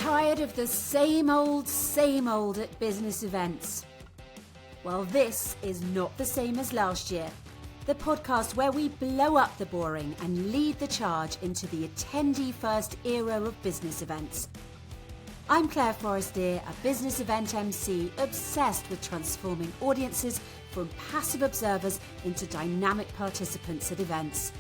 Tired of the same old at business events? Well, this is not the same as last year. The podcast where we blow up the boring and lead the charge into the attendee-first era of business events. I'm Clare Forestier, a business event MC obsessed with transforming audiences from passive observers into dynamic participants at events.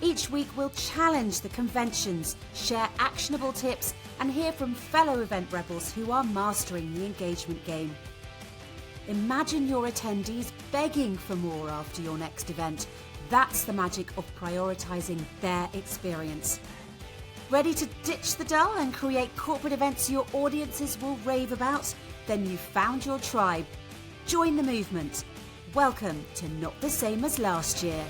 Each week we'll challenge the conventions, share actionable tips, and hear from fellow event rebels who are mastering the engagement game. Imagine your attendees begging for more after your next event. That's the magic of prioritising their experience. Ready to ditch the dull and create corporate events your audiences will rave about? Then you've found your tribe. Join the movement. Welcome to Not the Same as Last Year.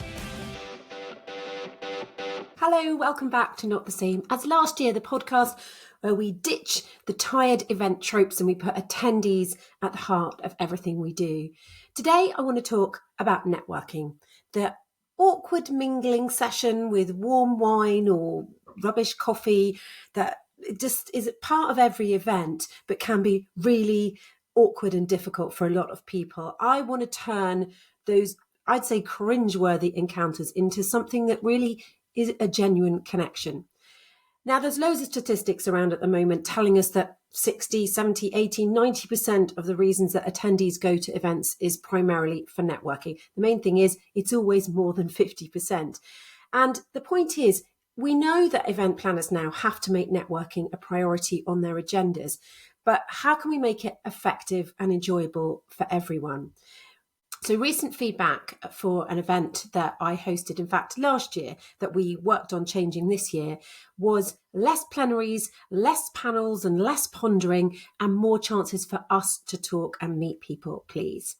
Hello, welcome back to Not the Same as Last Year, the podcast where we ditch the tired event tropes and we put attendees at the heart of everything we do. Today, I want to talk about networking, the awkward mingling session with warm wine or rubbish coffee that just is part of every event, but can be really awkward and difficult for a lot of people. I want to turn those, I'd say, cringe-worthy encounters into something that really is a genuine connection. Now, there's loads of statistics around at the moment telling us that 60, 70, 80, 90% of the reasons that attendees go to events is primarily for networking. The main thing is it's always more than 50%. And the point is, we know that event planners now have to make networking a priority on their agendas, but how can we make it effective and enjoyable for everyone? So recent feedback for an event that I hosted, in fact, last year, that we worked on changing this year, was less plenaries, less panels and less pondering and more chances for us to talk and meet people, please.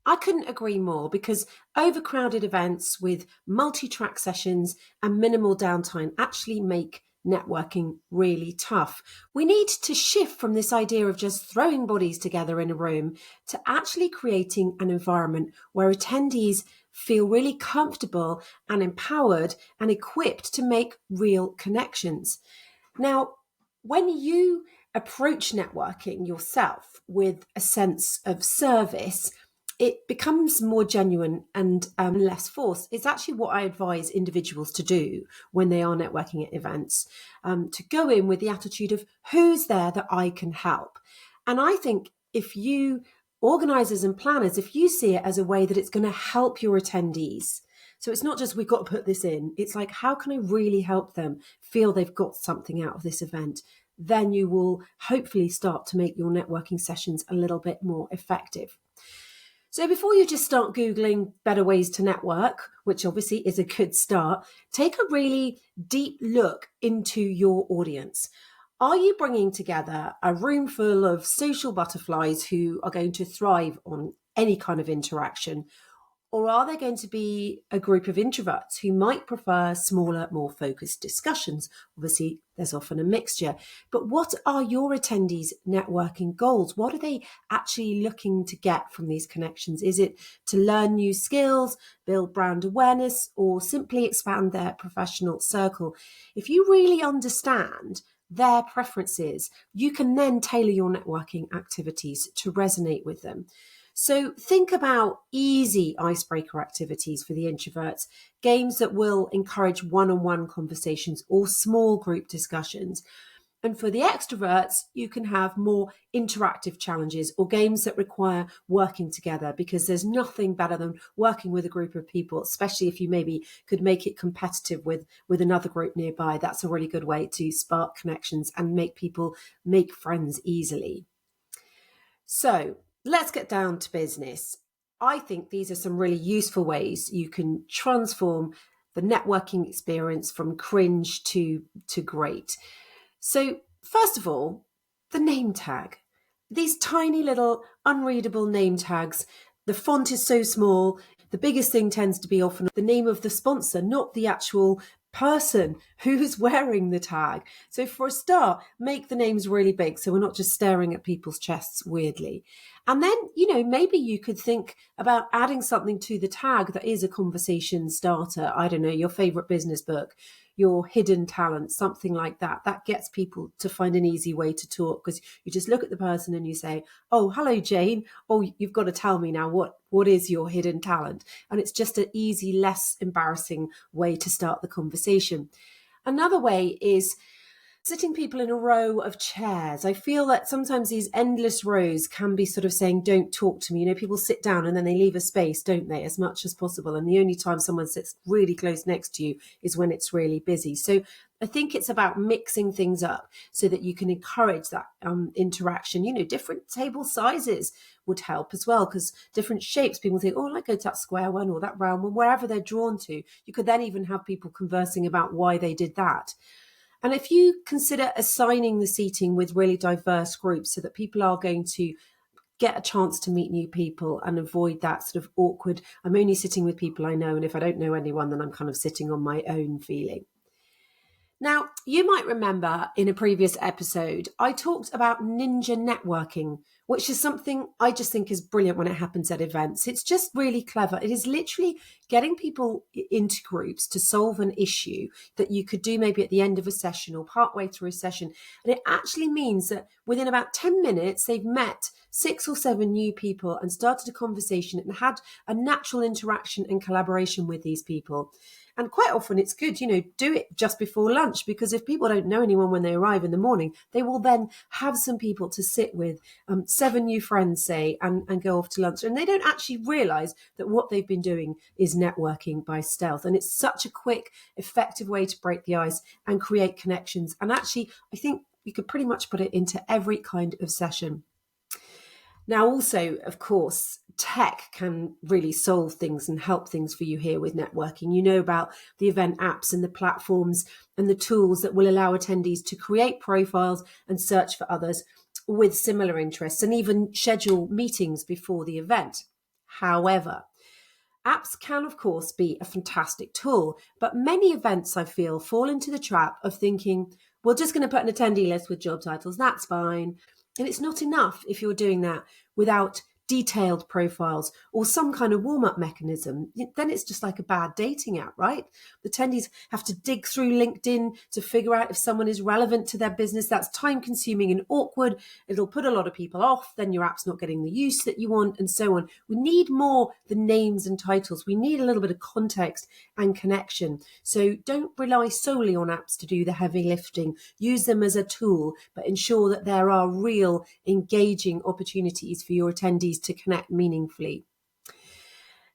I couldn't agree more, because overcrowded events with multi-track sessions and minimal downtime actually make networking really tough. We need to shift from this idea of just throwing bodies together in a room to actually creating an environment where attendees feel really comfortable and empowered and equipped to make real connections. Now, when you approach networking yourself with a sense of service, it becomes more genuine and less forced. It's actually what I advise individuals to do when they are networking at events, to go in with the attitude of who's there that I can help. And I think if you, organisers and planners, if you see it as a way that it's going to help your attendees, so it's not just we've got to put this in, it's like how can I really help them feel they've got something out of this event, then you will hopefully start to make your networking sessions a little bit more effective. So before you just start Googling better ways to network, which obviously is a good start, take a really deep look into your audience. Are you bringing together a room full of social butterflies who are going to thrive on any kind of interaction? Or are there going to be a group of introverts who might prefer smaller, more focused discussions? Obviously, there's often a mixture. But what are your attendees' networking goals? What are they actually looking to get from these connections? Is it to learn new skills, build brand awareness, or simply expand their professional circle? If you really understand their preferences, you can then tailor your networking activities to resonate with them. So think about easy icebreaker activities for the introverts, games that will encourage one-on-one conversations or small group discussions. And for the extroverts, you can have more interactive challenges or games that require working together, because there's nothing better than working with a group of people, especially if you maybe could make it competitive with another group nearby. That's a really good way to spark connections and make people make friends easily. So let's get down to business. I think these are some really useful ways you can transform the networking experience from cringe to great. So first of all, the name tag. These tiny little unreadable name tags, the font is so small, the biggest thing tends to be often the name of the sponsor, not the actual person who's wearing the tag. So for a start, make the names really big so we're not just staring at people's chests weirdly. And then, maybe you could think about adding something to the tag that is a conversation starter. I don't know, your favorite business book, your hidden talent, something like that. That gets people to find an easy way to talk, because you just look at the person and you say, oh, hello, Jane. Oh, you've got to tell me now, what is your hidden talent? And it's just an easy, less embarrassing way to start the conversation. Another way is sitting people in a row of chairs. I feel that sometimes these endless rows can be sort of saying, don't talk to me. People sit down and then they leave a space, don't they, as much as possible. And the only time someone sits really close next to you is when it's really busy. So I think it's about mixing things up so that you can encourage that interaction. Different table sizes would help as well, because different shapes, people think, oh, I go to that square one or that round one, wherever they're drawn to. You could then even have people conversing about why they did that. And if you consider assigning the seating with really diverse groups so that people are going to get a chance to meet new people and avoid that sort of awkward, I'm only sitting with people I know, and if I don't know anyone, then I'm kind of sitting on my own feeling. Now, you might remember in a previous episode, I talked about ninja networking, which is something I just think is brilliant when it happens at events. It's just really clever. It is literally getting people into groups to solve an issue that you could do maybe at the end of a session or partway through a session. And it actually means that within about 10 minutes, they've met 6 or 7 new people and started a conversation and had a natural interaction and collaboration with these people. And quite often it's good, do it just before lunch, because if people don't know anyone when they arrive in the morning, they will then have some people to sit with, 7 new friends, say, and go off to lunch. And they don't actually realize that what they've been doing is networking by stealth. And it's such a quick, effective way to break the ice and create connections. And actually, I think you could pretty much put it into every kind of session. Now, also, of course, tech can really solve things and help things for you here with networking. You know about the event apps and the platforms and the tools that will allow attendees to create profiles and search for others with similar interests and even schedule meetings before the event. However, apps can, of course, be a fantastic tool, but many events, I feel, fall into the trap of thinking, we're just going to put an attendee list with job titles, that's fine. And it's not enough if you're doing that without detailed profiles or some kind of warm-up mechanism. Then it's just like a bad dating app, right? The attendees have to dig through LinkedIn to figure out if someone is relevant to their business. That's time-consuming and awkward. It'll put a lot of people off. Then your app's not getting the use that you want, and so on. We need more than names and titles. We need a little bit of context and connection. So don't rely solely on apps to do the heavy lifting. Use them as a tool, but ensure that there are real engaging opportunities for your attendees to connect meaningfully.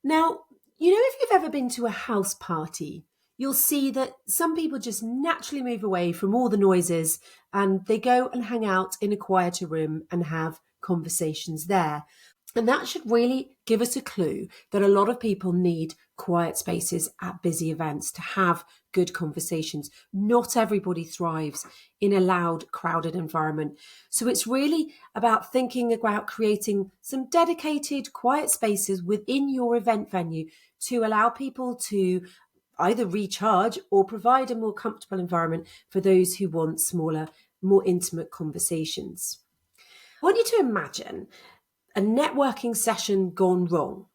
Now, if you've ever been to a house party, you'll see that some people just naturally move away from all the noises and they go and hang out in a quieter room and have conversations there. And that should really give us a clue that a lot of people need quiet spaces at busy events to have good conversations. Not everybody thrives in a loud, crowded environment. So it's really about thinking about creating some dedicated, quiet spaces within your event venue to allow people to either recharge or provide a more comfortable environment for those who want smaller, more intimate conversations. I want you to imagine a networking session gone wrong.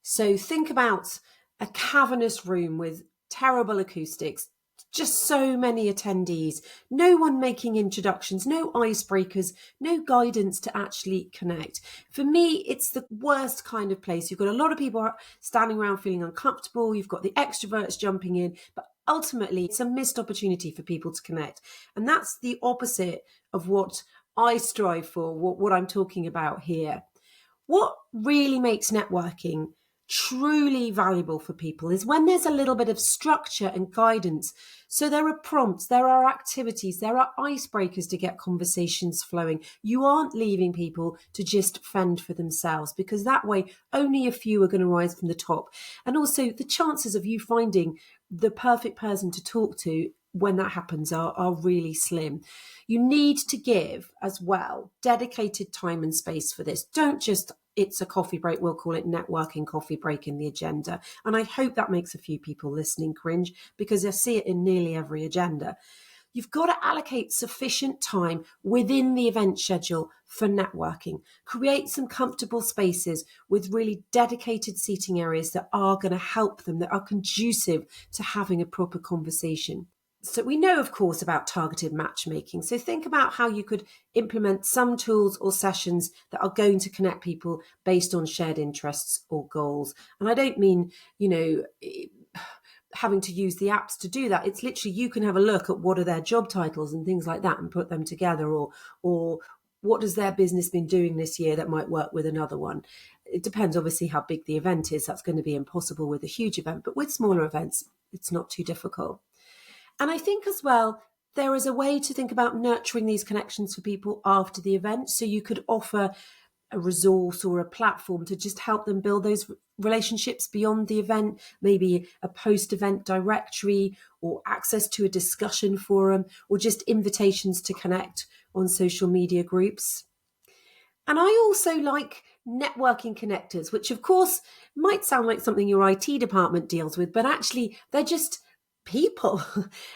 So think about a cavernous room with terrible acoustics, just so many attendees, no one making introductions, no icebreakers, no guidance to actually connect. For me, it's the worst kind of place. You've got a lot of people standing around feeling uncomfortable. You've got the extroverts jumping in, but ultimately it's a missed opportunity for people to connect. And that's the opposite of what I strive for, what I'm talking about here. What really makes networking truly valuable for people is when there's a little bit of structure and guidance. So there are prompts, there are activities, there are icebreakers to get conversations flowing. You aren't leaving people to just fend for themselves, because that way only a few are going to rise from the top. And also the chances of you finding the perfect person to talk to when that happens are really slim. You need to give as well dedicated time and space for this. Don't just, it's a coffee break, we'll call it networking coffee break in the agenda. And I hope that makes a few people listening cringe, because I see it in nearly every agenda. You've got to allocate sufficient time within the event schedule for networking. Create some comfortable spaces with really dedicated seating areas that are going to help them, that are conducive to having a proper conversation. So we know, of course, about targeted matchmaking. So think about how you could implement some tools or sessions that are going to connect people based on shared interests or goals. And I don't mean, having to use the apps to do that. It's literally, you can have a look at what are their job titles and things like that and put them together, or what has their business been doing this year that might work with another one. It depends obviously how big the event is. That's going to be impossible with a huge event, but with smaller events, it's not too difficult. And I think as well, there is a way to think about nurturing these connections for people after the event. So you could offer a resource or a platform to just help them build those relationships beyond the event, maybe a post-event directory or access to a discussion forum, or just invitations to connect on social media groups. And I also like networking connectors, which of course might sound like something your IT department deals with, but actually they're just people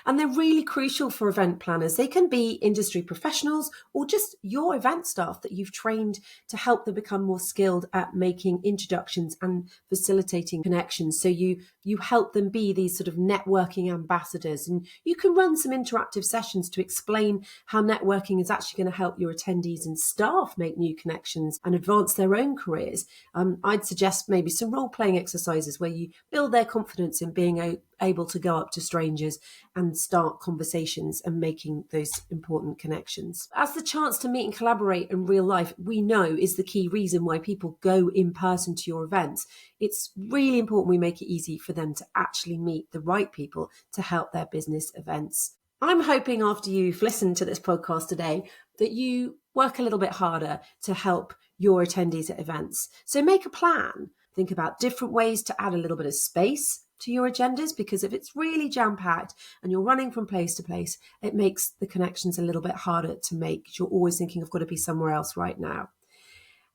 and they're really crucial for event planners. They can be industry professionals or just your event staff that you've trained to help them become more skilled at making introductions and facilitating connections. So you help them be these sort of networking ambassadors, and you can run some interactive sessions to explain how networking is actually going to help your attendees and staff make new connections and advance their own careers. I'd suggest maybe some role-playing exercises where you build their confidence in being able to go up to strangers and start conversations and making those important connections. As the chance to meet and collaborate in real life, we know is the key reason why people go in person to your events. It's really important we make it easy for them to actually meet the right people to help their business events. I'm hoping after you've listened to this podcast today that you work a little bit harder to help your attendees at events. So make a plan. Think about different ways to add a little bit of space to your agendas, because if it's really jam-packed and you're running from place to place, it makes the connections a little bit harder to make, because you're always thinking, I've got to be somewhere else right now.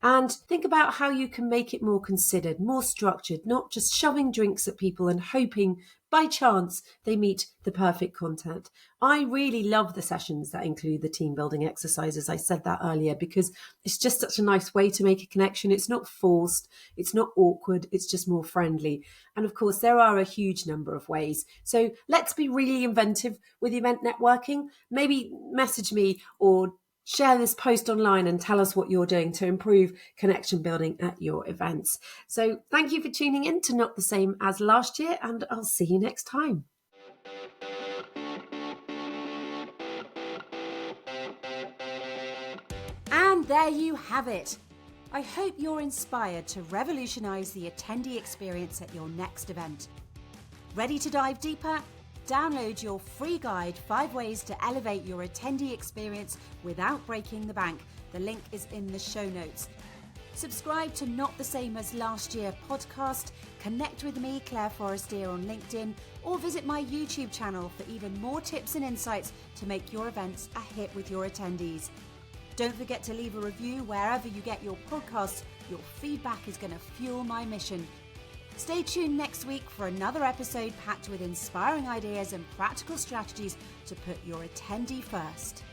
And think about how you can make it more considered, more structured, not just shoving drinks at people and hoping by chance they meet the perfect content. I really love the sessions that include the team building exercises. I said that earlier because it's just such a nice way to make a connection. It's not forced, it's not awkward, it's just more friendly. And of course, there are a huge number of ways. So let's be really inventive with event networking. Maybe message me or share this post online and tell us what you're doing to improve connection building at your events. So thank you for tuning in to Not the Same as Last Year, and I'll see you next time. And there you have it. I hope you're inspired to revolutionise the attendee experience at your next event. Ready to dive deeper? Download your free guide, 5 ways to elevate your attendee experience without breaking the bank. The link is in the show notes. Subscribe to Not the Same as Last Year podcast, connect with me, Clare Forestier, on LinkedIn, or visit my YouTube channel for even more tips and insights to make your events a hit with your attendees. Don't forget to leave a review wherever you get your podcasts. Your feedback is going to fuel my mission. Stay tuned next week for another episode packed with inspiring ideas and practical strategies to put your attendee first.